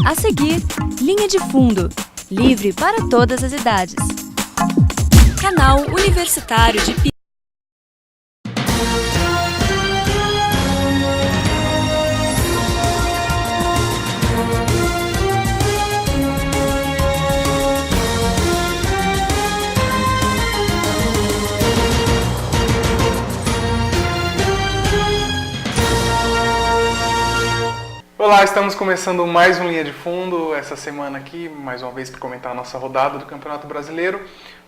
A seguir, Linha de Fundo, livre para todas as idades. Canal Universitário de Pi. Olá, estamos começando mais um Linha de Fundo, essa semana aqui, mais uma vez para comentar a nossa rodada do Campeonato Brasileiro.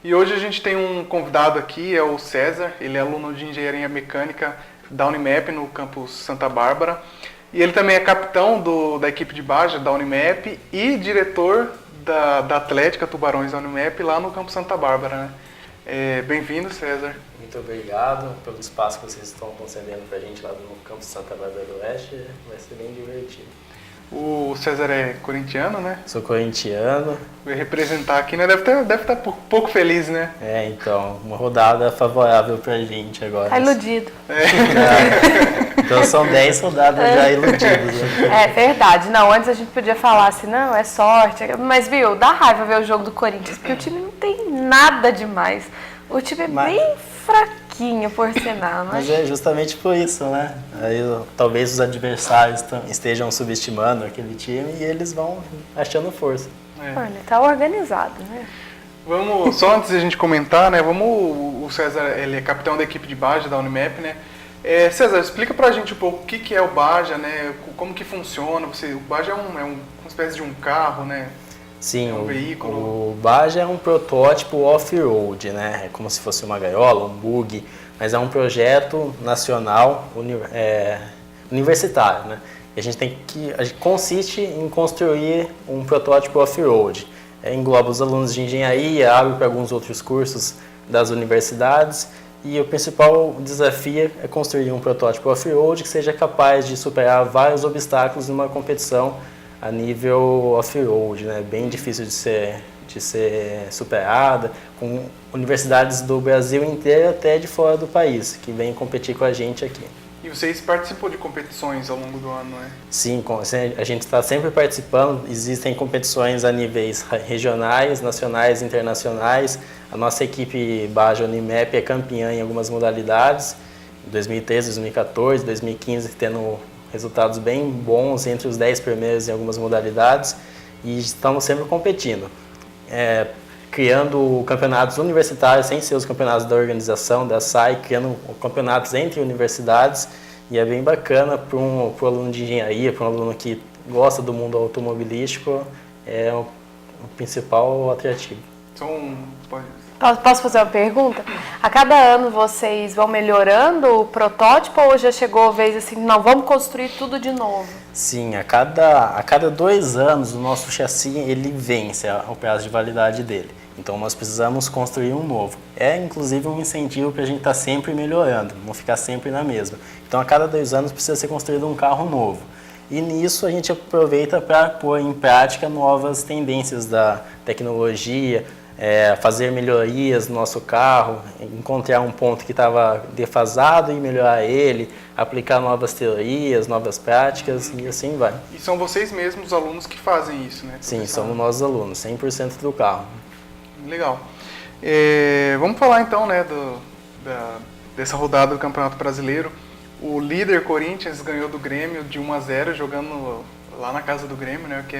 E hoje a gente tem um convidado aqui, é o César, ele é aluno de Engenharia Mecânica da Unimap, no campus Santa Bárbara. E ele também é capitão da equipe de Baja da Unimap e diretor da Atlética Tubarões da Unimap lá no campus Santa Bárbara, né? Bem-vindo, César. Muito obrigado pelo espaço que vocês estão concedendo para a gente lá no campus Santa Bárbara do Oeste, vai ser bem divertido. O César é corintiano, né? Sou corintiano. Vai representar aqui, né? Deve estar pouco feliz, né? Então, uma rodada favorável pra gente agora. Tá iludido. Então são 10 rodadas já iludidas. Né? É verdade. Não, antes a gente podia falar assim, não, é sorte. Mas, viu, dá raiva ver o jogo do Corinthians, porque o time não tem nada demais. O time é bem fraquinho, por sinal. Mas é justamente por isso, né? Aí, talvez os adversários estejam subestimando aquele time e eles vão achando força. Olha, tá organizado, né? Vamos, só antes de a gente comentar, né? O César, ele é capitão da equipe de Baja da Unimap, né? César, explica pra gente um pouco o que é o Baja, né? Como que funciona? O Baja é uma espécie de um carro, né? Sim, um veículo. O Baja é um protótipo off-road, né? É como se fosse uma gaiola, um bug, mas é um projeto nacional universitário, né? E a gente consiste em construir um protótipo off-road. Engloba os alunos de engenharia, abre para alguns outros cursos das universidades e o principal desafio é construir um protótipo off-road que seja capaz de superar vários obstáculos numa competição a nível off-road, né? Bem difícil de ser superada, com universidades do Brasil inteiro até de fora do país, que vêm competir com a gente aqui. E vocês participam de competições ao longo do ano, não é? Sim, a gente está sempre participando, existem competições a níveis regionais, nacionais, internacionais. A nossa equipe Baja Unimap é campeã em algumas modalidades, em 2013, 2014, 2015, tendo resultados bem bons entre os 10 primeiros em algumas modalidades e estamos sempre competindo, criando campeonatos universitários sem ser os campeonatos da organização, da SAI, criando campeonatos entre universidades e é bem bacana para um aluno de engenharia, para um aluno que gosta do mundo automobilístico, é o principal atrativo. Posso fazer uma pergunta? A cada ano vocês vão melhorando o protótipo ou já chegou a vez assim, não, vamos construir tudo de novo? Sim, a cada 2 anos o nosso chassi ele vence o prazo de validade dele. Então nós precisamos construir um novo. É inclusive um incentivo para a gente estar sempre melhorando, não ficar sempre na mesma. Então a cada 2 anos precisa ser construído um carro novo. E nisso a gente aproveita para pôr em prática novas tendências da tecnologia, fazer melhorias no nosso carro, encontrar um ponto que estava defasado e melhorar ele, aplicar novas teorias, novas práticas e assim vai. E são vocês mesmos, os alunos, que fazem isso, né? Sim, somos nós alunos, 100% do carro. Legal. Vamos falar então, né, dessa rodada do Campeonato Brasileiro. O líder Corinthians ganhou do Grêmio de 1-0 jogando lá na casa do Grêmio, né? Que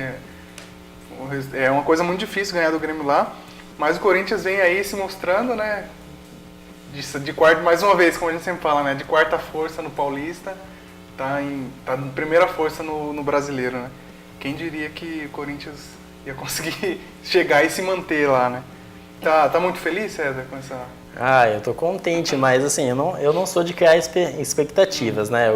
é uma coisa muito difícil ganhar do Grêmio lá. Mas o Corinthians vem aí se mostrando, né, de quarta, mais uma vez, como a gente sempre fala, né, de quarta força no Paulista, tá em primeira força no Brasileiro, né. Quem diria que o Corinthians ia conseguir chegar e se manter lá, né. Tá muito feliz, César, com essa... Eu tô contente, mas assim, eu não sou de criar expectativas, né,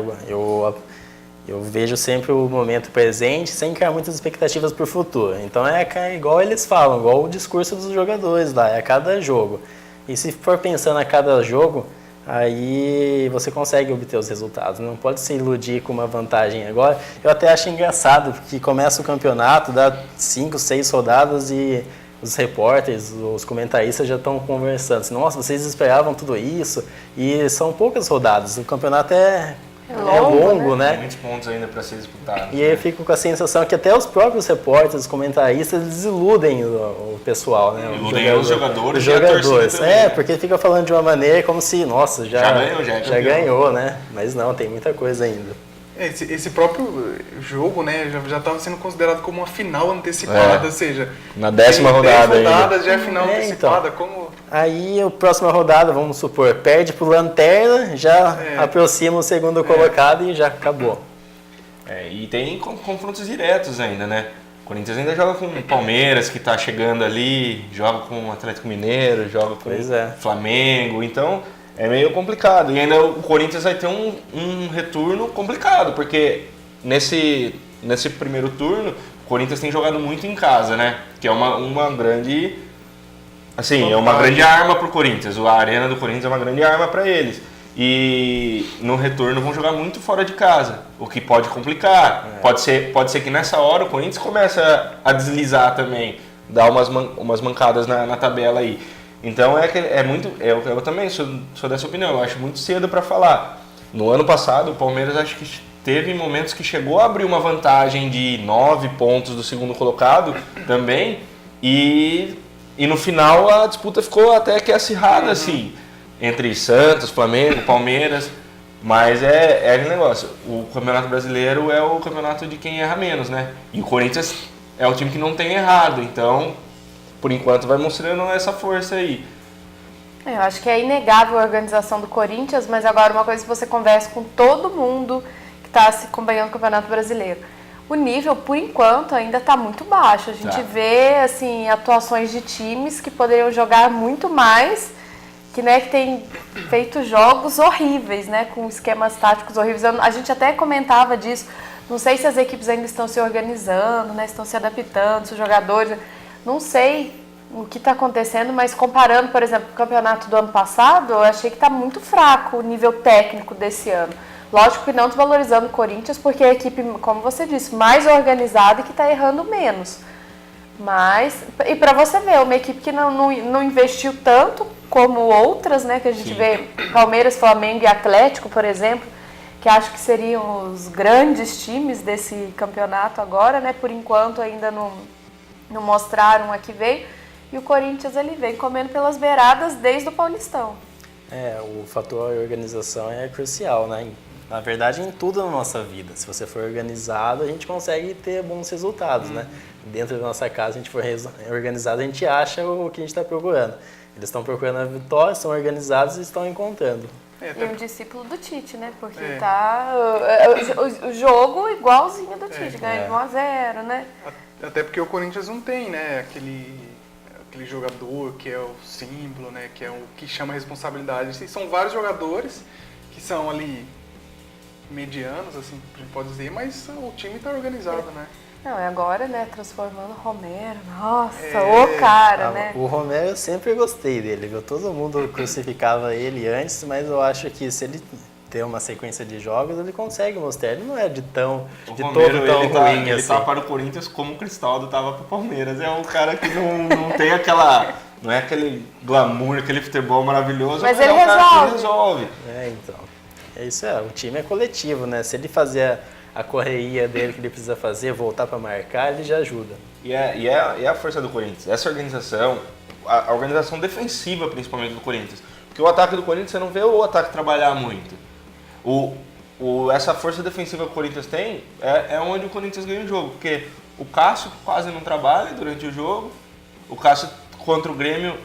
eu vejo sempre o momento presente sem criar muitas expectativas para o futuro. Então é igual eles falam, igual o discurso dos jogadores lá, é a cada jogo. E se for pensando a cada jogo, aí você consegue obter os resultados. Não pode se iludir com uma vantagem agora. Eu até acho engraçado, porque começa o campeonato, dá 5, 6 rodadas e os repórteres, os comentaristas já estão conversando. Nossa, vocês esperavam tudo isso? E são poucas rodadas. O campeonato é é longo, Tem né? muitos pontos ainda para ser disputado. E aí eu fico com a sensação que até os próprios repórteres, os comentaristas, eles iludem o pessoal, né? Iludem os jogadores Os e a torcida jogadores. também, né? Porque fica falando de uma maneira como se, nossa, Já ganhou, já é campeão. ganhou, né? Mas não, tem muita coisa ainda. Esse próprio jogo, né, já estava sendo considerado como uma final antecipada, ou seja, Na 10ª tem rodada 10 ainda. rodadas já é final antecipada, então. como... Aí a próxima rodada, vamos supor, perde pro Lanterna, já aproxima o segundo colocado e já acabou. E tem confrontos diretos ainda, né? O Corinthians ainda joga com o Palmeiras, que tá chegando ali, joga com o Atlético Mineiro, joga com o Flamengo, então é meio complicado. E ainda o Corinthians vai ter um retorno complicado, porque nesse primeiro turno, o Corinthians tem jogado muito em casa, né? Que é uma grande... Assim, é uma grande arma pro Corinthians. A arena do Corinthians é uma grande arma para eles. E no retorno vão jogar muito fora de casa, o que pode complicar. Pode ser que nessa hora o Corinthians comece a deslizar também, dar umas mancadas na tabela aí. Então eu também sou dessa opinião, eu acho muito cedo para falar. No ano passado o Palmeiras acho que teve momentos que chegou a abrir uma vantagem de 9 pontos do segundo colocado também, e no final a disputa ficou até que acirrada, assim, entre Santos, Flamengo, Palmeiras, mas é aquele negócio, o Campeonato Brasileiro é o campeonato de quem erra menos, né? E o Corinthians é o time que não tem errado, então, por enquanto, vai mostrando essa força aí. Eu acho que é inegável a organização do Corinthians, mas agora uma coisa que você conversa com todo mundo que está se acompanhando o Campeonato Brasileiro. O nível, por enquanto, ainda está muito baixo. A gente vê assim, atuações de times que poderiam jogar muito mais, que tem feito jogos horríveis, né, com esquemas táticos horríveis. A gente até comentava disso. Não sei se as equipes ainda estão se organizando, né, estão se adaptando, se os jogadores... Não sei o que está acontecendo, mas comparando, por exemplo, com o campeonato do ano passado, eu achei que está muito fraco o nível técnico desse ano. Lógico que não desvalorizando o Corinthians, porque é a equipe, como você disse, mais organizada e que está errando menos. Mas, e para você ver, uma equipe que não investiu tanto como outras, né, que a gente vê Palmeiras, Flamengo e Atlético, por exemplo, que acho que seriam os grandes times desse campeonato agora, né, por enquanto ainda não mostraram a que veio. E o Corinthians, ele vem comendo pelas beiradas desde o Paulistão. O fator organização é crucial, né? Na verdade, em tudo na nossa vida. Se você for organizado, a gente consegue ter bons resultados, né? Dentro da nossa casa, se a gente for organizado, a gente acha o que a gente está procurando. Eles estão procurando a vitória, estão organizados e estão encontrando. E um discípulo do Tite, né? Porque tá o jogo igualzinho do Tite, ganha de 1-0, né? Até porque o Corinthians não tem, né, aquele jogador que é o símbolo, né, que é o que chama a responsabilidade. São vários jogadores que são ali medianos, assim, a gente pode dizer, mas o time está organizado, né? Não, é agora, né, transformando o Romero, nossa, o cara, né? O Romero eu sempre gostei dele, viu? Todo mundo crucificava ele antes, mas eu acho que se ele ter uma sequência de jogos, ele consegue mostrar. Ele não é de todo tão ruim ele assim. tá para o Corinthians como o Cristaldo tava para o Palmeiras. É um cara que não tem aquela... Não é aquele glamour, aquele futebol maravilhoso, mas ele é um cara que resolve. Então. É isso, o time é coletivo, né? Se ele fazer a correria dele que ele precisa fazer, voltar para marcar, ele já ajuda. E é a força do Corinthians. Essa organização, a organização defensiva principalmente do Corinthians. Porque o ataque do Corinthians, você não vê o ataque trabalhar muito. Essa força defensiva que o Corinthians tem é onde o Corinthians ganha o jogo. Porque o Cássio quase não trabalha durante o jogo. O Cássio contra o Grêmio,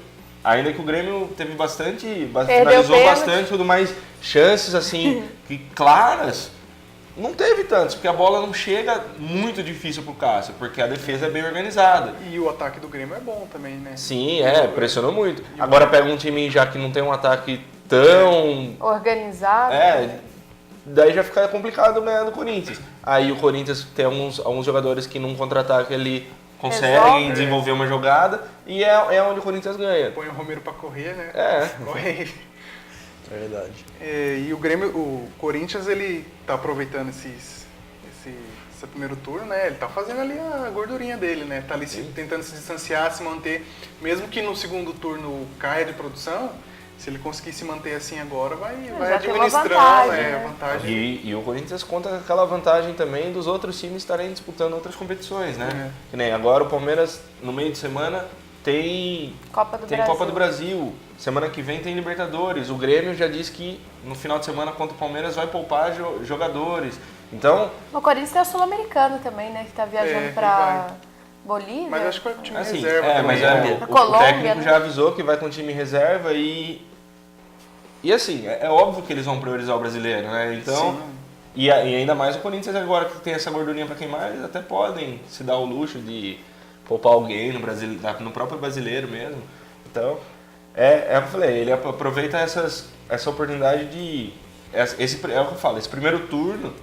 ainda que o Grêmio teve finalizou bastante, tudo mais chances assim, claras, não teve tantos, porque a bola não chega muito difícil pro Cássio, porque a defesa é bem organizada. E o ataque do Grêmio é bom também, né? Sim, pressionou muito. Agora pega um time já que não tem um ataque tão... organizado. Daí já fica complicado ganhar do Corinthians. Aí o Corinthians tem alguns jogadores que num contra-ataque ele conseguem desenvolver uma jogada e é onde o Corinthians ganha. Põe o Romero pra correr, né? Corre. É verdade. E o Corinthians, ele tá aproveitando esse primeiro turno, né? Ele tá fazendo ali a gordurinha dele, né? Tá ali tentando se distanciar, se manter, mesmo que no segundo turno caia de produção, se ele conseguir se manter assim agora, vai já tem uma administrando vantagem, a né? vantagem. E o Corinthians conta com aquela vantagem também dos outros times estarem disputando outras competições, né? Que nem agora o Palmeiras, no meio de semana, tem Copa do Brasil. Semana que vem tem Libertadores. O Grêmio já disse que no final de semana contra o Palmeiras vai poupar jogadores. Então... O Corinthians tem a Sul-Americana também, né? Que tá viajando pra Bolívia. Mas acho que vai com o time assim, reserva. Mas o Colômbia, técnico né? já avisou que vai com o time reserva e assim, é óbvio que eles vão priorizar o brasileiro, né? Então, Sim. e ainda mais o Corinthians agora que tem essa gordurinha para queimar, eles até podem se dar o luxo de poupar alguém no próprio brasileiro mesmo. Então, é o que eu falei, ele aproveita essa oportunidade de... é o que eu falo, esse primeiro turno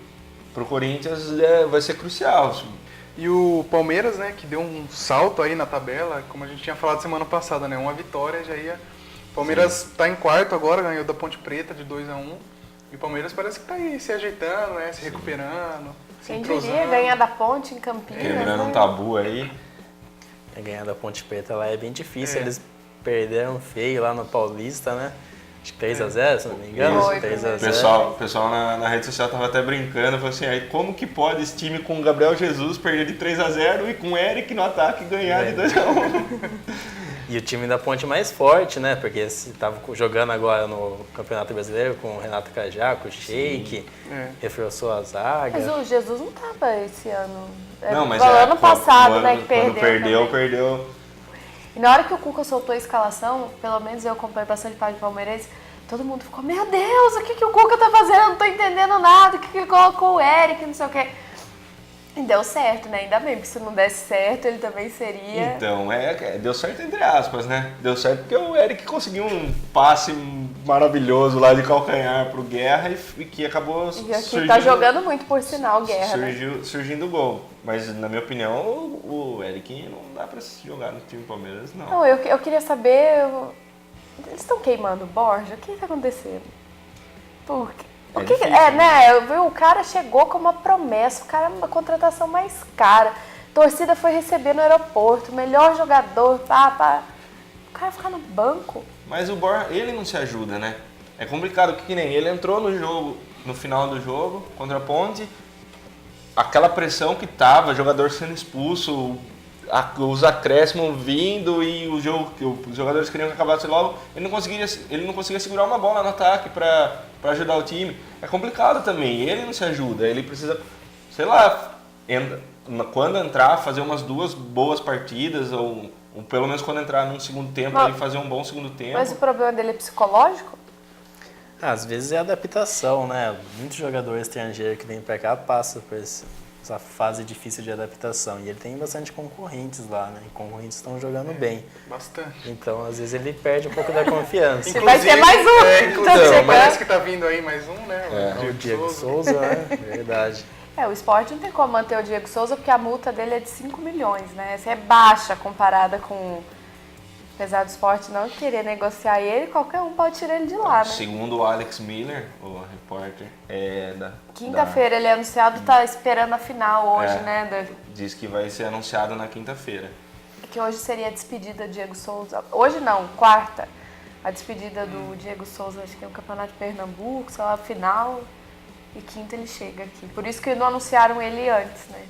pro Corinthians vai ser crucial. E o Palmeiras, né, que deu um salto aí na tabela, como a gente tinha falado semana passada, né? Uma vitória já ia... O Palmeiras está em quarto agora, ganhou da Ponte Preta de 2-1. E o Palmeiras parece que está aí se ajeitando, né? Se recuperando, se Quem entrosando. diria ganhar da Ponte em Campinas, Quebrando né? um tabu aí. Ganhar da Ponte Preta lá é bem difícil, eles perderam feio lá no Paulista, né? Acho que 3x0, se não me engano. Foi, 3x0. O pessoal na rede social tava até brincando, falou assim, aí como que pode esse time com o Gabriel Jesus perder de 3x0 e com o Eric no ataque ganhar de 2x1? E o time da Ponte mais forte, né? Porque estava jogando agora no Campeonato Brasileiro com o Renato Cajá, com o Sheik, reforçou a zaga. Mas o Jesus não tava esse ano. Não, mas igual ano passado, né, que quando perdeu. perdeu. E na hora que o Cuca soltou a escalação, pelo menos eu acompanhei bastante página palmeirense, todo mundo ficou, meu Deus, o que o Cuca tá fazendo? Eu não tô entendendo nada, o que ele colocou o Eric, não sei o quê. E deu certo, né? Ainda bem, porque se não desse certo, ele também seria... Então, deu certo entre aspas, né? Deu certo porque o Eric conseguiu um passe maravilhoso lá de calcanhar pro Guerra e que acabou E aqui surgindo... tá jogando muito, por sinal, Guerra, né? Surgindo o gol. Mas, na minha opinião, o Eric não dá pra jogar no time do Palmeiras, não. Não, eu queria saber... Eles estão queimando o Borja? O que tá acontecendo? Por quê? Difícil, né? Eu vi, o cara chegou com uma promessa, o cara é uma contratação mais cara. A torcida foi receber no aeroporto, melhor jogador, pá. O cara ficar no banco. Mas o Borja, ele não se ajuda, né? É complicado, porque nem ele entrou no jogo, no final do jogo, contra a Ponte, aquela pressão que tava, jogador sendo expulso, os acréscimos vindo e os jogadores queriam que acabasse logo, ele não conseguia segurar uma bola no ataque para ajudar o time. É complicado também, ele não se ajuda, ele precisa, sei lá, quando entrar, fazer umas 2 boas partidas, ou pelo menos quando entrar num segundo tempo, aí fazer um bom segundo tempo. Mas o problema dele é psicológico? Às vezes é adaptação, né? Muitos jogadores estrangeiros que vêm pra cá passam por essa fase difícil de adaptação. E ele tem bastante concorrentes lá, né? E concorrentes estão jogando bem. Bastante. Então, às vezes, ele perde um pouco da confiança. Inclusive, vai ter mais um! Inclusive, parece que tá vindo aí mais um, né? O Diego Souza, né? Verdade. O esporte não tem como manter o Diego Souza porque a multa dele é de 5 milhões, né? Essa é baixa comparada com... Apesar do esporte não querer negociar ele, qualquer um pode tirar ele de lá, né? Segundo o Alex Miller, o repórter, Quinta-feira ele é anunciado, tá esperando a final hoje, né? Diz que vai ser anunciado na quinta-feira. Que hoje seria a despedida do Diego Souza. Hoje não, quarta. A despedida do Diego Souza, acho que é o Campeonato de Pernambuco, sei lá, a final. E quinta ele chega aqui. Por isso que não anunciaram ele antes, né?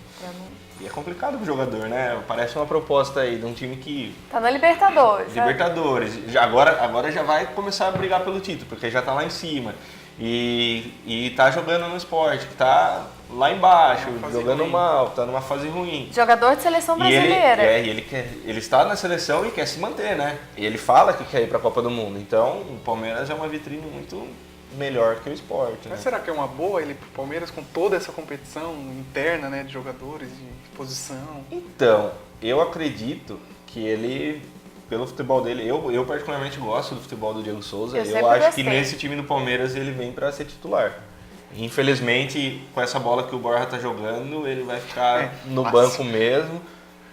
E é complicado pro jogador, né? Parece uma proposta aí de um time que... Tá na Libertadores. Libertadores. Agora já vai começar a brigar pelo título, porque já tá lá em cima. E tá jogando no esporte, que tá lá embaixo, jogando ruim. Mal, tá numa fase ruim. Jogador de seleção brasileira. Ele está na seleção e quer se manter, né? E ele fala que quer ir pra Copa do Mundo. Então, o Palmeiras é uma vitrine muito melhor que o esporte. Mas né? será que é uma boa ele pro Palmeiras com toda essa competição interna, né, de jogadores, de posição? Então, eu acredito que ele, pelo futebol dele, eu particularmente gosto do futebol do Diego Souza. Eu acho que nesse time do Palmeiras ele vem para ser titular. Infelizmente, com essa bola que o Borja tá jogando, ele vai ficar no banco mesmo.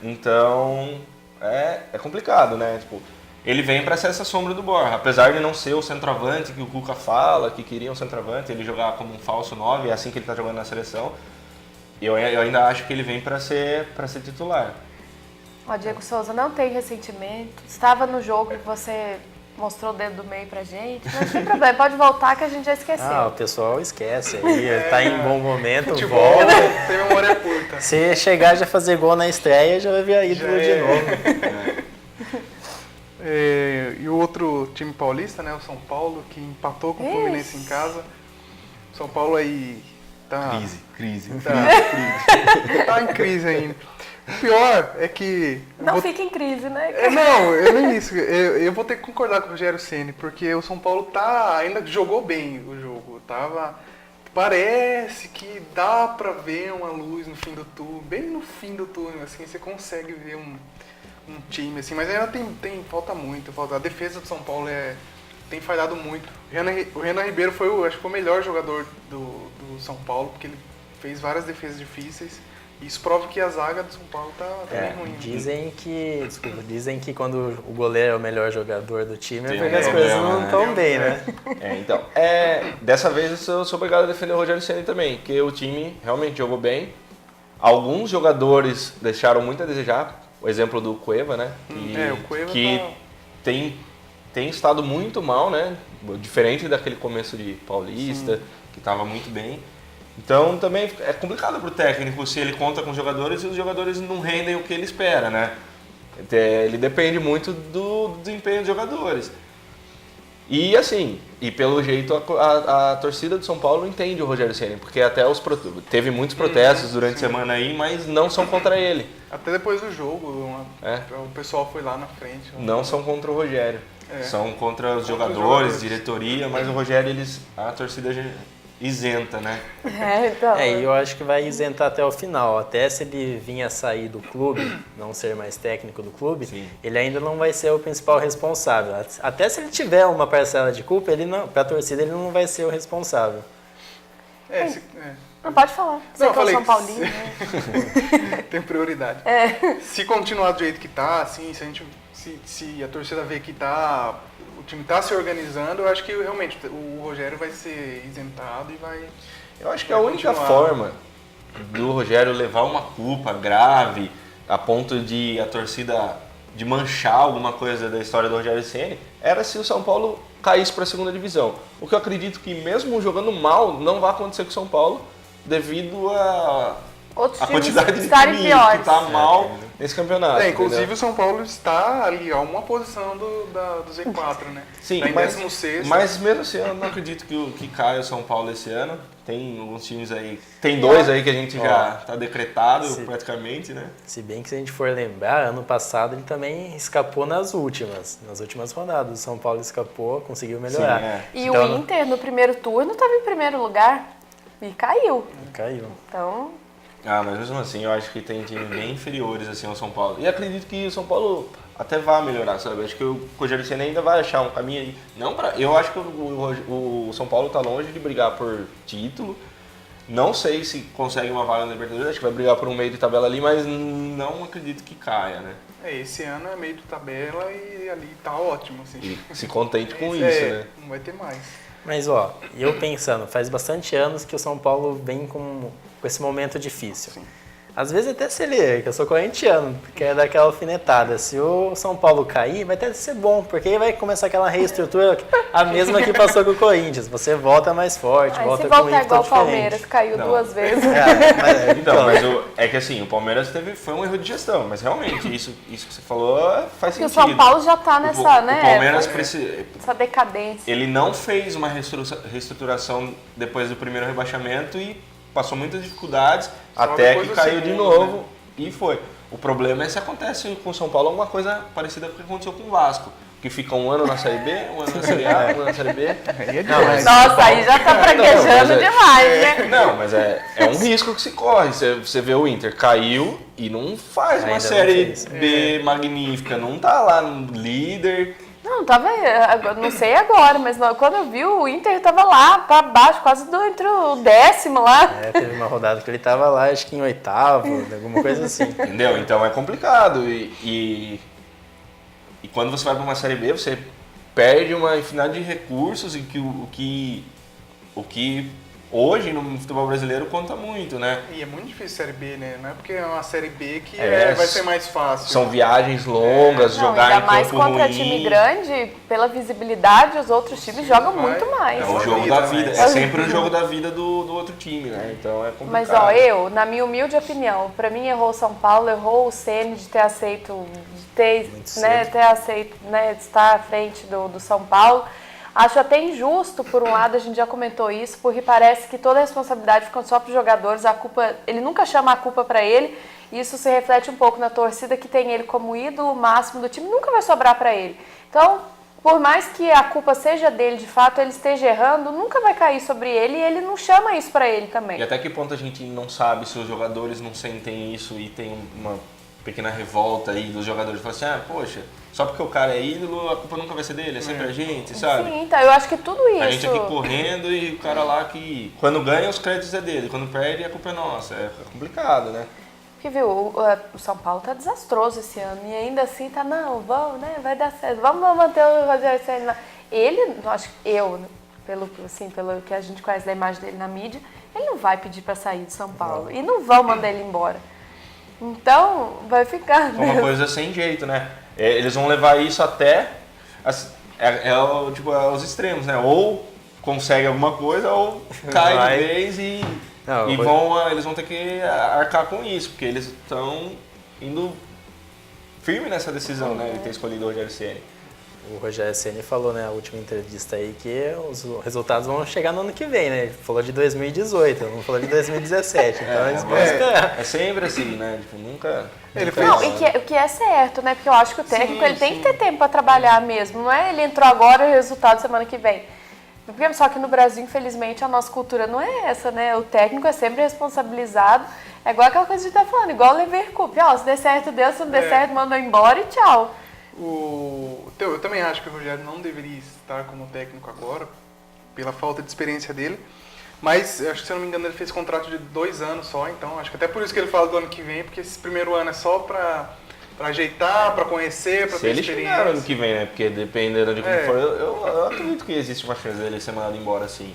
Então, é complicado, né? Tipo, ele vem para ser essa sombra do Borja, apesar de não ser o centroavante que o Cuca fala, que queria um centroavante, ele jogar como um falso 9, é assim que ele está jogando na seleção. Eu ainda acho que ele vem para ser titular. O Diego Souza não tem ressentimento, estava no jogo que você mostrou o dedo do meio pra gente. Mas não tem problema, pode voltar que a gente já esqueceu. Ah, o pessoal esquece aí, tá em bom momento, Futebol volta. tem memória curta. Se chegar já fazer gol na estreia, já vai vir aí de novo. E o outro time paulista, né, o São Paulo, que empatou com o Fluminense em casa. São Paulo aí tá... Crise. Tá em crise ainda. O pior é que... Não fica em crise, né? Não, eu nem isso. Eu vou ter que concordar com o Rogério Ceni, porque o São Paulo ainda jogou bem o jogo. Parece que dá pra ver uma luz no fim do túnel, bem no fim do túnel, assim, você consegue ver um time, assim, mas ainda falta muito. A defesa do São Paulo tem falhado muito. O Renan Ribeiro acho que foi o melhor jogador do São Paulo, porque ele fez várias defesas difíceis. Isso prova que a zaga do São Paulo tá bem ruim. Dizem que quando o goleiro é o melhor jogador do time, é porque as problema, coisas não estão bem, né? Então, dessa vez eu sou obrigado a defender o Rogério Ceni também, porque o time realmente jogou bem. Alguns jogadores deixaram muito a desejar, o exemplo do Cueva, né? O Cueva tem estado muito mal, né? Diferente daquele começo de Paulista, que estava muito bem. Então também é complicado para o técnico se ele conta com os jogadores e os jogadores não rendem o que ele espera, né? Ele depende muito do desempenho dos jogadores. E assim, pelo jeito a torcida do São Paulo entende o Rogério Ceni, porque até teve muitos protestos durante a semana aí, mas não são contra ele. Até depois do jogo, o pessoal foi lá na frente. Não são contra o Rogério, são contra os jogadores, diretoria, mas o Rogério, a torcida isenta, né? E eu acho que vai isentar até o final. Até se ele vir a sair do clube, não ser mais técnico do clube, ele ainda não vai ser o principal responsável. Até se ele tiver uma parcela de culpa, para a torcida ele não vai ser o responsável. Não pode falar. Você não, que é o São Paulino, né? Tem prioridade. Se continuar do jeito que tá, assim, se a torcida vê que o time está se organizando, eu acho que realmente o Rogério vai ser isentado e vai... Eu acho que a única forma do Rogério levar uma culpa grave a ponto de a torcida de manchar alguma coisa da história do Rogério Ceni era se o São Paulo caísse para a segunda divisão. O que eu acredito que mesmo jogando mal não vai acontecer com o São Paulo devido a quantidade de time que está mal nesse campeonato. Inclusive entendeu? o São Paulo está ali a uma posição do Z4, né? Sim, tá em 16º. Mas mesmo assim eu não acredito que caia o São Paulo esse ano. Tem alguns times aí, tem dois aí que a gente já está decretado praticamente, né? Se bem que se a gente for lembrar, ano passado ele também escapou nas últimas rodadas. O São Paulo escapou, conseguiu melhorar. E o Inter no primeiro turno estava em primeiro lugar e caiu. Então... mas mesmo assim eu acho que tem times bem inferiores assim ao São Paulo. E acredito que o São Paulo até vai melhorar, sabe? Acho que o Rogério Ceni ainda vai achar um caminho aí. Eu acho que o São Paulo está longe de brigar por título. Não sei se consegue uma vaga na Libertadores, acho que vai brigar por um meio de tabela ali, mas não acredito que caia, né? Esse ano é meio de tabela e ali tá ótimo, assim. E se contente com isso, né? Não vai ter mais. Mas eu pensando, faz bastante anos que o São Paulo vem com esse momento difícil. Às vezes até se ele, que eu sou corintiano, quer dar aquela alfinetada. Se o São Paulo cair, vai até ser bom, porque aí vai começar aquela reestrutura, a mesma que passou com o Corinthians. Você volta mais forte, volta com um voltar igual o diferente. Palmeiras, caiu 2 vezes. É que assim, o Palmeiras foi um erro de gestão, mas realmente, isso que você falou faz sentido. E o São Paulo já tá nessa, O Palmeiras essa decadência. Ele não fez uma reestruturação depois do primeiro rebaixamento e passou muitas dificuldades até que caiu de novo, né? E foi. O problema é se acontece com o São Paulo alguma coisa parecida com o que aconteceu com o Vasco, que fica um ano na Série B, um ano na Série A, um ano na Série B. Nossa, aí já tá praguejando demais, né? Não, mas é um risco que se corre. Você vê o Inter caiu e não faz uma Série B magnífica, não tá lá no líder. Não, não sei agora, mas quando eu vi o Inter tava lá pra baixo, quase entre o 10º lá. Teve uma rodada que ele tava lá, acho que em 8º, alguma coisa assim. Entendeu? Então é complicado. E quando você vai pra uma Série B, você perde uma infinidade de recursos e que hoje no futebol brasileiro conta muito, né? E é muito difícil Série B, né? Não é porque é uma Série B que vai ser mais fácil. São viagens longas, jogar ainda em mais campo contra ruim. time grande, pela visibilidade, os outros times jogam muito mais. É o jogo da vida, é sempre o jogo da vida do outro time, né? Então é complicado. Mas ó, na minha humilde opinião, pra mim errou o São Paulo, errou o Ceni de ter aceito, de estar à frente do São Paulo. Acho até injusto, por um lado, a gente já comentou isso, porque parece que toda a responsabilidade fica só para os jogadores, ele nunca chama a culpa para ele, e isso se reflete um pouco na torcida que tem ele como ídolo máximo do time, nunca vai sobrar para ele. Então, por mais que a culpa seja dele, de fato, ele esteja errando, nunca vai cair sobre ele e ele não chama isso para ele também. E até que ponto a gente não sabe se os jogadores não sentem isso e tem uma pequena revolta aí dos jogadores, falam assim, poxa, só porque o cara é ídolo, a culpa nunca vai ser dele, é sempre a gente, sabe? Sim, então eu acho que tudo isso... A gente aqui correndo e o cara lá que, quando ganha, os créditos é dele, quando perde, a culpa é nossa. É complicado, né? Porque, viu, o São Paulo tá desastroso esse ano e ainda assim tá, vamos, né, vai dar certo, vamos manter o Rogério Ceni lá. Ele, acho que pelo que a gente conhece da imagem dele na mídia, ele não vai pedir para sair de São Paulo e não vão mandar ele embora. Então, vai ficar. É uma coisa sem jeito, né? Eles vão levar isso até aos extremos, né? Ou consegue alguma coisa ou cai de vez eles vão ter que arcar com isso, porque eles estão indo firme nessa decisão, né? De ter escolhido o Rogério Ceni. O Rogério Ceni falou na última entrevista aí que os resultados vão chegar no ano que vem, né? Ele falou de 2018, não falou de 2017. Então eles vão esperar. É sempre assim, né? Tipo, nunca. O que é certo, né? Porque eu acho que o técnico ele tem que ter tempo para trabalhar mesmo. Não é ele entrou agora e o resultado semana que vem. Porque só que no Brasil, infelizmente, a nossa cultura não é essa, né? O técnico é sempre responsabilizado. É igual aquela coisa que a gente tá falando, igual o Leverkusen. Se der certo, deu, se não der certo, mandou embora e tchau. Eu também acho que o Rogério não deveria estar como técnico agora, pela falta de experiência dele. Mas, acho que se eu não me engano, ele fez contrato de 2 anos só, então acho que até por isso que ele fala do ano que vem, porque esse primeiro ano é só para ajeitar, para conhecer, para ter experiência. Se ele chegar no ano que vem, né? Porque dependendo de como for, eu acredito que existe uma chance dele ser mandado embora assim.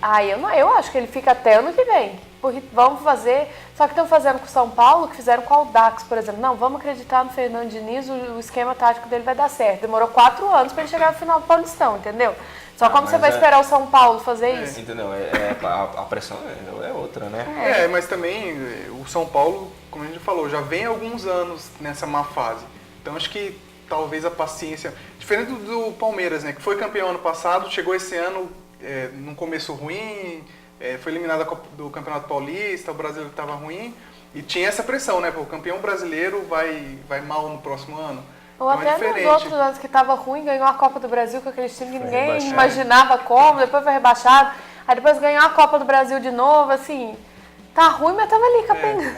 Eu acho que ele fica até ano que vem. Porque vamos fazer, só que estão fazendo com o São Paulo, que fizeram com o Audax, por exemplo. Não, vamos acreditar no Fernando Diniz, o esquema tático dele vai dar certo. Demorou 4 anos para ele chegar no final do Paulistão, entendeu? Só como você vai esperar o São Paulo fazer isso? Entendeu? A pressão é outra, né? Mas também o São Paulo, como a gente falou, já vem há alguns anos nessa má fase. Então acho que talvez a paciência... Diferente do Palmeiras, né? Que foi campeão ano passado, chegou esse ano num começo ruim, foi eliminado do Campeonato Paulista, o brasileiro estava ruim. E tinha essa pressão, né? O campeão brasileiro vai mal no próximo ano. Ou então até nos outros anos que estava ruim, ganhou a Copa do Brasil com aquele time que ninguém imaginava como, depois foi rebaixado, aí depois ganhou a Copa do Brasil de novo, assim, tá ruim, mas tava ali capengando.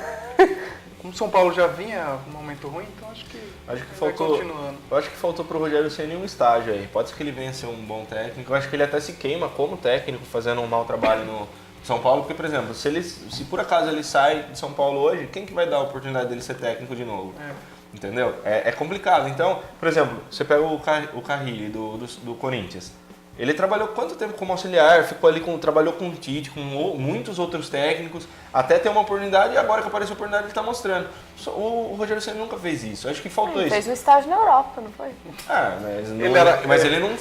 Como o São Paulo já vinha num momento ruim, então acho que faltou, continuando. Eu acho que faltou pro Rogério Ceni um estágio aí. Pode ser que ele venha ser um bom técnico, eu acho que ele até se queima como técnico, fazendo um mau trabalho no São Paulo, porque, por exemplo, se por acaso ele sai de São Paulo hoje, quem que vai dar a oportunidade dele ser técnico de novo? Entendeu? É complicado. Então, por exemplo, você pega o Carrilli do Corinthians. Ele trabalhou quanto tempo como auxiliar? Ficou ali trabalhou com o Tite, com muitos outros técnicos, até ter uma oportunidade, e agora que apareceu a oportunidade ele está mostrando. O Rogério Ceni nunca fez isso. Acho que faltou isso. Ele fez um estágio na Europa, não foi? Mas ele não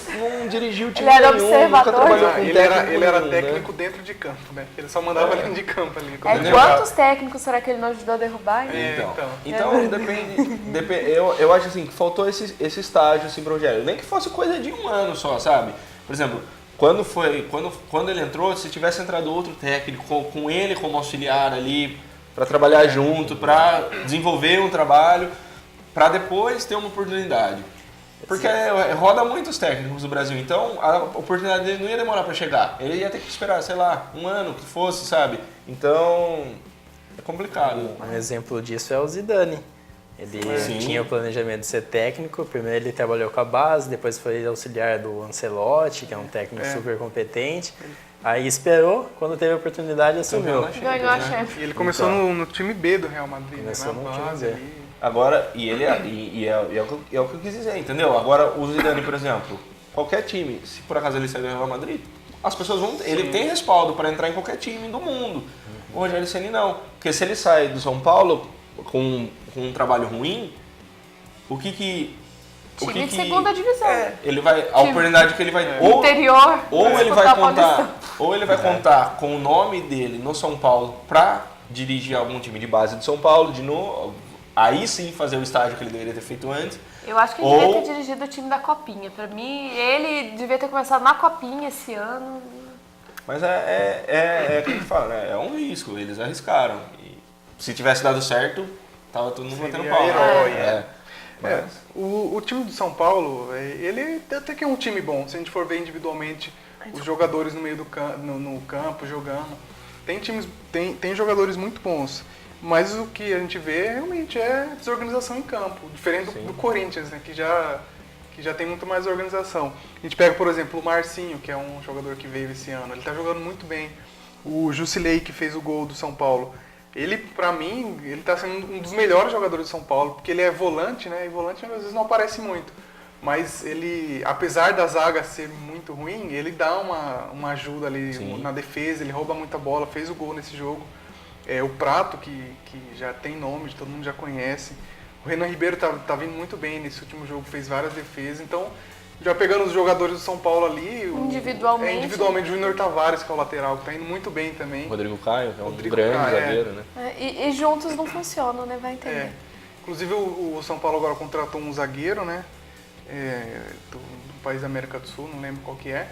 dirigiu o time nenhum, observador. Nunca trabalhou com ele era técnico dentro de campo, né? Ele só mandava dentro de campo ali. Quantos técnicos será que ele não ajudou a derrubar? Então depende. Eu acho assim que faltou esse estágio assim, pro Rogério. Nem que fosse coisa de 1 ano só, sabe? Por exemplo, quando ele entrou, se tivesse entrado outro técnico com ele como auxiliar ali, para trabalhar junto, para desenvolver um trabalho, para depois ter uma oportunidade. Porque roda muitos técnicos do Brasil, então a oportunidade dele não ia demorar para chegar. Ele ia ter que esperar, sei lá, 1 ano que fosse, sabe? Então é complicado. Um exemplo disso é o Zidane. Ele tinha o planejamento de ser técnico, primeiro ele trabalhou com a base, depois foi auxiliar do Ancelotti, que é um técnico super competente. Aí esperou, quando teve a oportunidade, assumiu. Ganhou a Champions. E ele começou no time B do Real Madrid, começou né? no time B. Agora, é o que eu quis dizer, entendeu? Agora, o Zidane, por exemplo, qualquer time, se por acaso ele sair do Real Madrid, as pessoas vão... Ele tem respaldo para entrar em qualquer time do mundo. O Rogério Ceni não. Porque se ele sai do São Paulo com um trabalho ruim, Time de segunda divisão. Ele vai... A oportunidade que ele vai... Interior. Ou ele vai contar... Ou ele vai contar com o nome dele no São Paulo para dirigir algum time de base de São Paulo, de novo... Aí sim fazer o estágio que ele deveria ter feito antes. Eu acho que ele devia ter dirigido o time da Copinha. Pra mim, ele devia ter começado na Copinha esse ano. Mas como que fala, né? É um risco, eles arriscaram. E se tivesse dado certo, tava todo mundo batendo pau. Mas... O time do São Paulo, ele até que é um time bom. Se a gente for ver individualmente os jogadores no meio do no campo jogando, tem jogadores muito bons. Mas o que a gente vê realmente é desorganização em campo, diferente do Corinthians, né, que já tem muito mais organização. A gente pega, por exemplo, o Marcinho, que é um jogador que veio esse ano, ele está jogando muito bem. O Jusilei, que fez o gol do São Paulo, ele, pra mim, ele está sendo um dos melhores jogadores do São Paulo, porque ele é volante, né, e volante às vezes não aparece muito. Mas ele, apesar da zaga ser muito ruim, ele dá uma ajuda ali na defesa, ele rouba muita bola, fez o gol nesse jogo. O Prato, que já tem nome, todo mundo já conhece. O Renan Ribeiro tá vindo muito bem nesse último jogo, fez várias defesas. Então, já pegando os jogadores do São Paulo ali... Individualmente, o Júnior Tavares, que é o lateral, que tá indo muito bem também. Rodrigo Caio, que é um grande zagueiro, né? E juntos não funcionam, né? Vai entender. Inclusive, o São Paulo agora contratou um zagueiro, né? Do país da América do Sul, não lembro qual que é.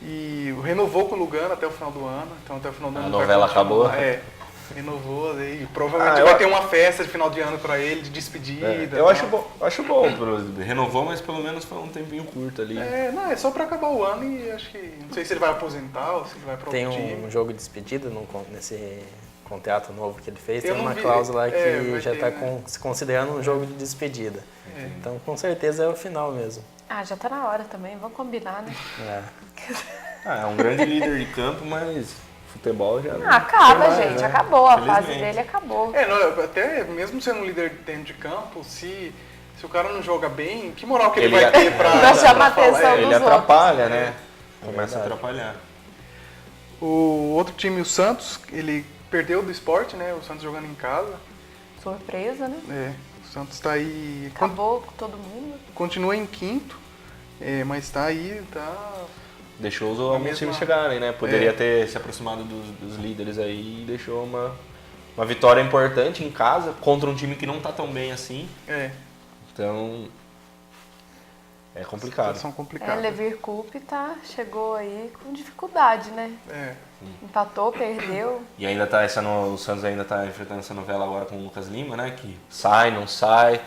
E renovou com o Lugano até o final do ano. Então, até o final do ano... A novela acabou? Renovou, e provavelmente vai ter uma festa de final de ano pra ele, de despedida. Eu acho bom, renovou, mas pelo menos foi um tempinho curto ali. É só pra acabar o ano e acho que, não sei se ele vai aposentar ou se ele vai pro outro time. Tem um jogo de despedida nesse contrato novo que ele fez, tem uma cláusula que já está se considerando um jogo de despedida. Então com certeza é o final mesmo. Já tá na hora também, vamos combinar, né? É um grande líder de campo, mas... Futebol já... acaba, gente. Acabou. A fase dele acabou. Até mesmo sendo um líder dentro de campo, se o cara não joga bem, que moral que ele vai ter pra chamar a atenção dos outros? Ele atrapalha, né? Começa a atrapalhar. O outro time, o Santos, ele perdeu do Sport, né? O Santos jogando em casa. Surpresa, né? O Santos tá aí... Acabou com todo mundo. Continua em quinto, mas tá aí, Deixou alguns times chegarem, né? Poderia ter se aproximado dos líderes aí e deixou uma vitória importante em casa contra um time que não tá tão bem assim. Então, é complicado. São complicadas. Levir Cup chegou aí com dificuldade, né? Empatou, perdeu. E ainda o Santos ainda tá enfrentando essa novela agora com o Lucas Lima, né? Que sai, não sai,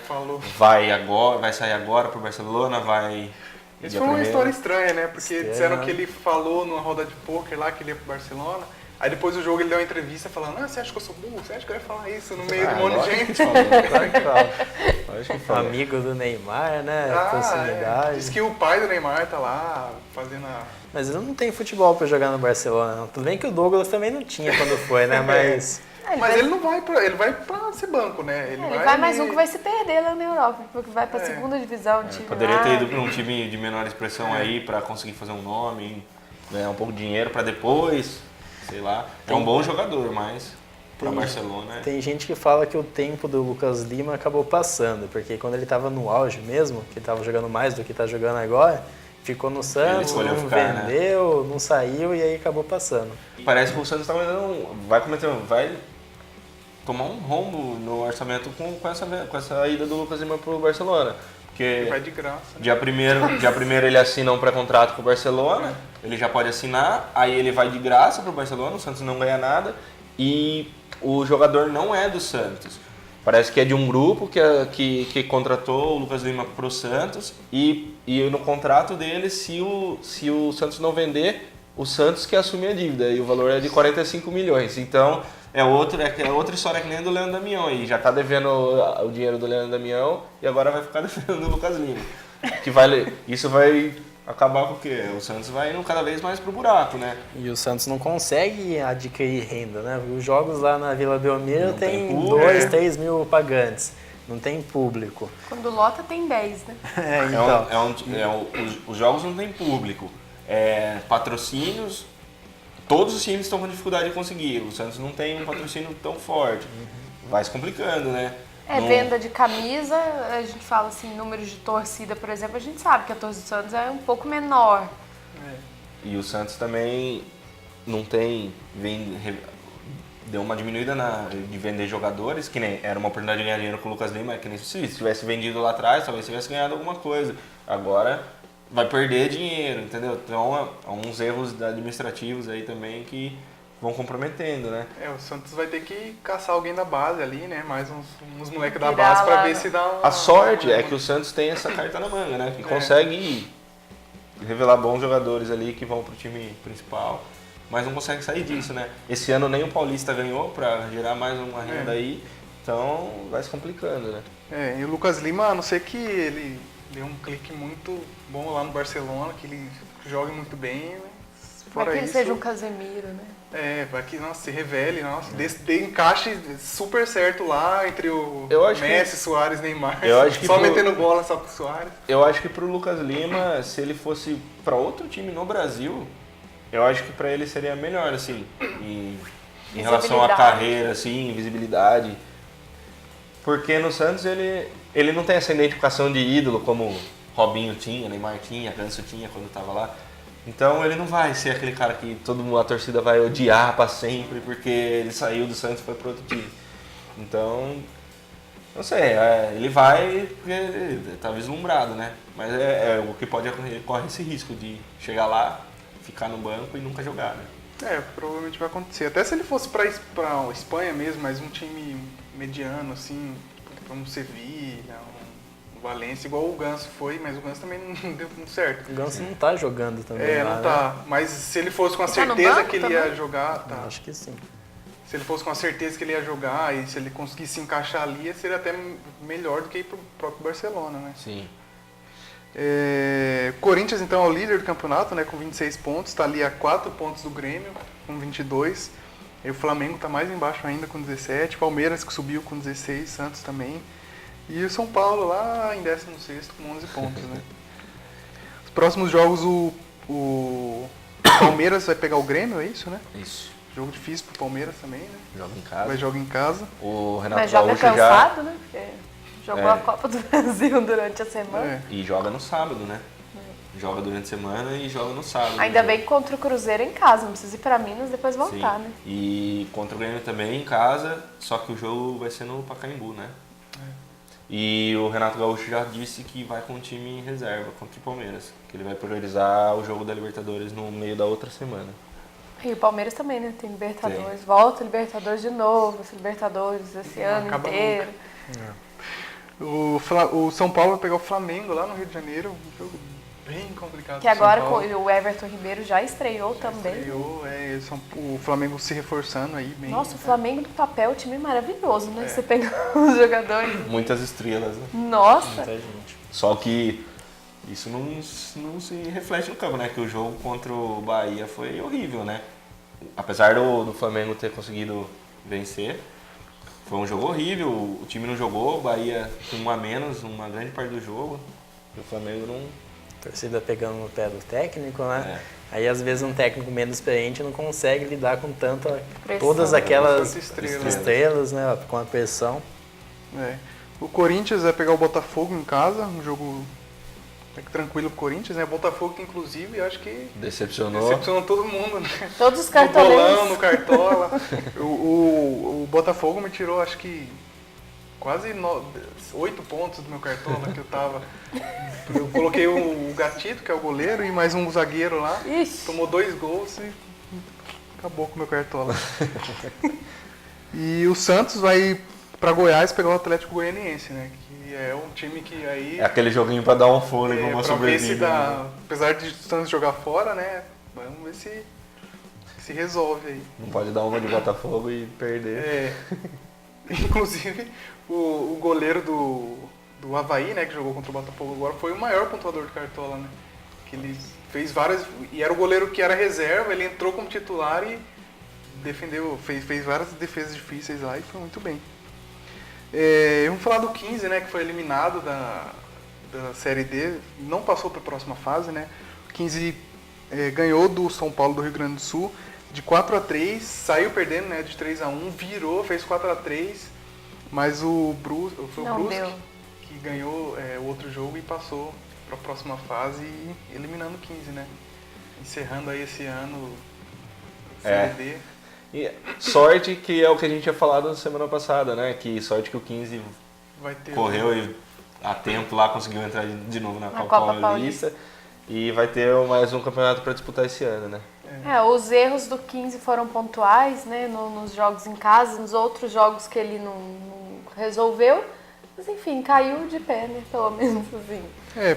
vai sair agora pro Barcelona, vai... Isso foi uma história estranha, né? Porque disseram que ele falou numa roda de pôquer lá que ele ia pro Barcelona. Aí depois do jogo ele deu uma entrevista falando: você acha que eu sou burro? Você acha que eu ia falar isso no meio de um monte de gente? Amigo do Neymar, né? Proximidade. Diz que o pai do Neymar tá lá fazendo a... Mas ele não tem futebol pra jogar no Barcelona, não. Tudo bem que o Douglas também não tinha quando foi, né? Mas... Mas ele não vai ele vai pra ser banco, né? Ele vai mais um que vai se perder lá na Europa, porque vai pra segunda divisão. Poderia ter ido pra um time de menor expressão aí pra conseguir fazer um nome, ganhar um pouco de dinheiro pra depois, sei lá. É um bom jogador, mas pra Barcelona... Tem gente que fala que o tempo do Lucas Lima acabou passando, porque quando ele tava no auge mesmo, que ele tava jogando mais do que tá jogando agora, ficou no Santos, não vendeu, não saiu e aí acabou passando. Parece que o Santos vai tomar um rombo no orçamento com essa ida do Lucas Lima pro Barcelona. Porque vai de graça. Né? Dia primeiro ele assina um pré-contrato com o Barcelona, ele já pode assinar, aí ele vai de graça pro Barcelona, o Santos não ganha nada e o jogador não é do Santos. Parece que é de um grupo que contratou o Lucas Lima pro Santos e no contrato dele, se o Santos não vender, o Santos que assume a dívida e o valor é de 45 milhões. Então, é outra história que nem a do Leandro Damião aí. Já tá devendo o dinheiro do Leandro Damião e agora vai ficar devendo do Lucas Lima. Isso vai acabar com o quê? O Santos vai indo cada vez mais pro buraco, né? E o Santos não consegue adquirir renda, né? Os jogos lá na Vila Belmiro tem 2, 3 mil pagantes. Não tem público. Quando lota tem 10, né? Então. Os jogos não tem público. patrocínios, todos os times estão com dificuldade de conseguir. O Santos não tem um patrocínio tão forte. Vai se complicando, né? Venda de camisa, a gente fala assim, números de torcida, por exemplo, a gente sabe que a torcida do Santos é um pouco menor. E o Santos também não tem... Deu uma diminuída de vender jogadores, que nem era uma oportunidade de ganhar dinheiro com o Lucas Lima, que nem se tivesse vendido lá atrás, talvez tivesse ganhado alguma coisa. Agora vai perder dinheiro, entendeu? Então, há uns erros administrativos aí também que vão comprometendo, né? O Santos vai ter que caçar alguém da base ali, né? Mais uns moleques da Virar base pra lá, ver né? se dá uma... A sorte é que o Santos tem essa carta na manga, né? Que consegue revelar bons jogadores ali que vão pro time principal, mas não consegue sair disso, né? Esse ano nem o Paulista ganhou pra gerar mais uma renda aí, então vai se complicando, né? E o Lucas Lima, a não ser que ele dê um clique muito bom lá no Barcelona, que ele jogue muito bem, mas Vai fora que ele isso... seja um Casemiro, né? Vai que, nossa, se revele, nossa, dê encaixe super certo lá entre o Messi, Suárez, Neymar, só metendo bola só pro Suárez. Eu acho que pro Lucas Lima, se ele fosse pra outro time no Brasil, eu acho que pra ele seria melhor, assim, em relação à carreira, assim, visibilidade. Porque no Santos ele não tem essa identificação de ídolo como Robinho tinha, Neymar tinha, Ganso tinha quando tava lá. Então ele não vai ser aquele cara que a torcida vai odiar pra sempre porque ele saiu do Santos e foi pro outro time. Então, não sei, ele vai porque ele tá vislumbrado, né? Mas o que pode ocorrer, corre esse risco de chegar lá, ficar no banco e nunca jogar, né? Provavelmente vai acontecer. Até se ele fosse pra Espanha mesmo, mas um time mediano, assim, como Sevilla, Valência, igual o Ganso foi, mas o Ganso também não deu muito certo. O Ganso não tá jogando também lá, não tá. né? Mas se ele fosse com a Ele certeza tá no que ele banco ia também? jogar, tá. Eu acho que sim. Se ele fosse com a certeza que ele ia jogar e se ele conseguisse se encaixar ali, seria até melhor do que ir pro próprio Barcelona, né? Sim. Corinthians, então, é o líder do campeonato, né, com 26 pontos, está ali a 4 pontos do Grêmio, com 22. E o Flamengo está mais embaixo ainda, com 17. Palmeiras, que subiu com 16, Santos também. E o São Paulo lá em 16º com 11 pontos, né? Os próximos jogos, o Palmeiras vai pegar o Grêmio, é isso, né? Isso. Jogo difícil pro Palmeiras também, né? Joga em casa. Vai jogar em casa. O Renato Mas joga Gaúcho cansado, né? Porque jogou a Copa do Brasil durante a semana. E joga no sábado, né? Joga durante a semana e joga no sábado. Ainda bem que contra o Cruzeiro em casa, não precisa ir pra Minas e depois voltar, Sim. né? E contra o Grêmio também em casa, só que o jogo vai ser no Pacaembu, né? E o Renato Gaúcho já disse que vai com o time em reserva contra o Palmeiras, que ele vai priorizar o jogo da Libertadores no meio da outra semana. E o Palmeiras também, né? Tem Libertadores. Volta Libertadores de novo, esse Libertadores esse ano acaba inteiro. O São Paulo vai pegar o Flamengo lá no Rio de Janeiro, um jogo bem complicado. Que agora o Everton Ribeiro já estreou também. Estreou, o Flamengo se reforçando aí bem. Nossa, o Flamengo do papel é um time maravilhoso, né? Você pega os jogadores. Muitas estrelas, né? Nossa! Muita gente. Só que isso não se reflete no campo, né? Que o jogo contra o Bahia foi horrível, né? Apesar do Flamengo ter conseguido vencer, foi um jogo horrível. O time não jogou, o Bahia com um a menos, uma grande parte do jogo. E o Flamengo não... Torcida pegando no pé do técnico, né? Aí às vezes um técnico menos experiente não consegue lidar com todas aquelas estrelas, né? Com a pressão. O Corinthians vai pegar o Botafogo em casa, um jogo tranquilo pro Corinthians, né? O Botafogo que inclusive eu acho que decepcionou todo mundo, né? Todos os No cartoleiros. bolão, no Cartola. o Botafogo me tirou acho que quase 8 pontos do meu Cartola que eu tava. Eu coloquei o Gatito, que é o goleiro, e mais um zagueiro lá. Ixi. Tomou 2 gols e acabou com o meu Cartola. E o Santos vai pra Goiás pegar o Atlético Goianiense, né? Que é um time que aí... É aquele joguinho pra dar um fôlego, uma pra ver se sobrevida. dá, apesar de o Santos jogar fora, né? Vamos ver se resolve aí. Não pode dar uma de Botafogo e perder. Inclusive, o goleiro do Avaí, né, que jogou contra o Botafogo agora, foi o maior pontuador do Cartola, né? Que ele fez várias... E era o goleiro que era reserva, ele entrou como titular e defendeu, fez várias defesas difíceis lá e foi muito bem. Vamos falar do 15, né, que foi eliminado da Série D, não passou para a próxima fase, né? O 15 ganhou do São Paulo do Rio Grande do Sul de 4-3, saiu perdendo, né, de 3-1, virou, fez 4-3, mas foi o Brusque que ganhou o outro jogo e passou para a próxima fase, eliminando o 15, né? Encerrando aí esse ano Série D. E sorte que é o que a gente tinha falado na semana passada, né? Que sorte que o 15 correu e a tempo lá conseguiu entrar de novo na Copa Paulista. E vai ter mais um campeonato para disputar esse ano, né? Os erros do 15 foram pontuais, né? Nos jogos em casa, nos outros jogos que ele não resolveu. Mas enfim, caiu de pé, né? Pelo menos assim.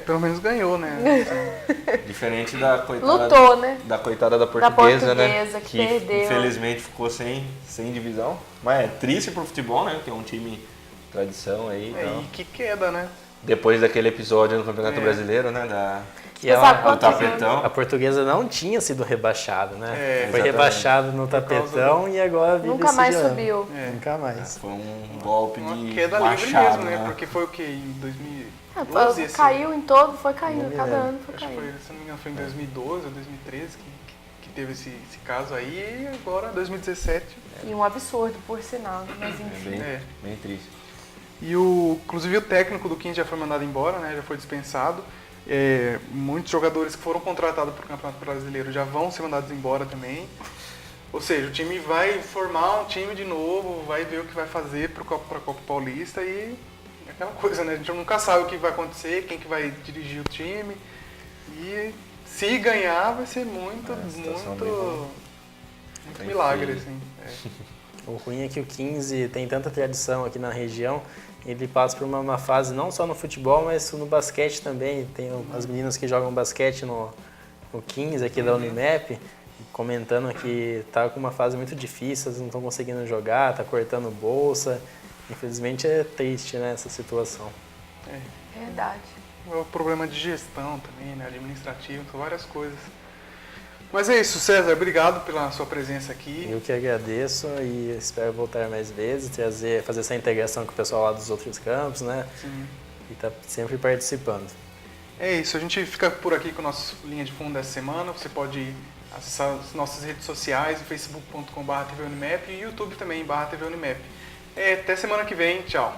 Pelo menos ganhou, né? Diferente da coitada, lutou, né? Da coitada da Portuguesa, né? Que perdeu. Infelizmente ficou sem divisão. Mas é triste pro futebol, né? Que é um time tradição aí. Então. E que queda, né? Depois daquele episódio no Campeonato Brasileiro, né? Do Tapetão. A Portuguesa não tinha sido rebaixada, né? Foi exatamente. rebaixada no Tapetão e agora vive nunca mais ano. subiu. Nunca mais. Foi um golpe Uma de queda livre machado, mesmo, né? Porque foi o quê? Em 2012? Caiu em todo, foi caindo, cada ano foi Acho que caindo. se não me engano, foi em 2012 ou 2013 que teve esse caso aí, e agora 2017. E um absurdo, por sinal, mas enfim. Bem triste. E inclusive o técnico do 15 já foi mandado embora, né? Já foi dispensado. Muitos jogadores que foram contratados para o Campeonato Brasileiro já vão ser mandados embora também. Ou seja, o time vai formar um time de novo, vai ver o que vai fazer para a Copa Paulista e aquela coisa, né? A gente nunca sabe o que vai acontecer, quem que vai dirigir o time. E se ganhar vai ser muito milagre, assim. O ruim é que o 15 tem tanta tradição aqui na região, ele passa por uma fase não só no futebol, mas no basquete também. Tem as meninas que jogam basquete no 15 aqui da Unimap, comentando que tá com uma fase muito difícil, elas não estão conseguindo jogar, tá cortando bolsa. Infelizmente é triste, né, essa situação. Verdade. É o problema de gestão também, né, administrativo, são várias coisas. Mas é isso, César, obrigado pela sua presença aqui. Eu que agradeço e espero voltar mais vezes, fazer essa integração com o pessoal lá dos outros campos, né? Sim. E tá sempre participando. É isso, a gente fica por aqui com a nossa linha de fundo dessa semana. Você pode acessar as nossas redes sociais, facebook.com/tvunimap e YouTube também, /tvunimap. Até semana que vem, tchau!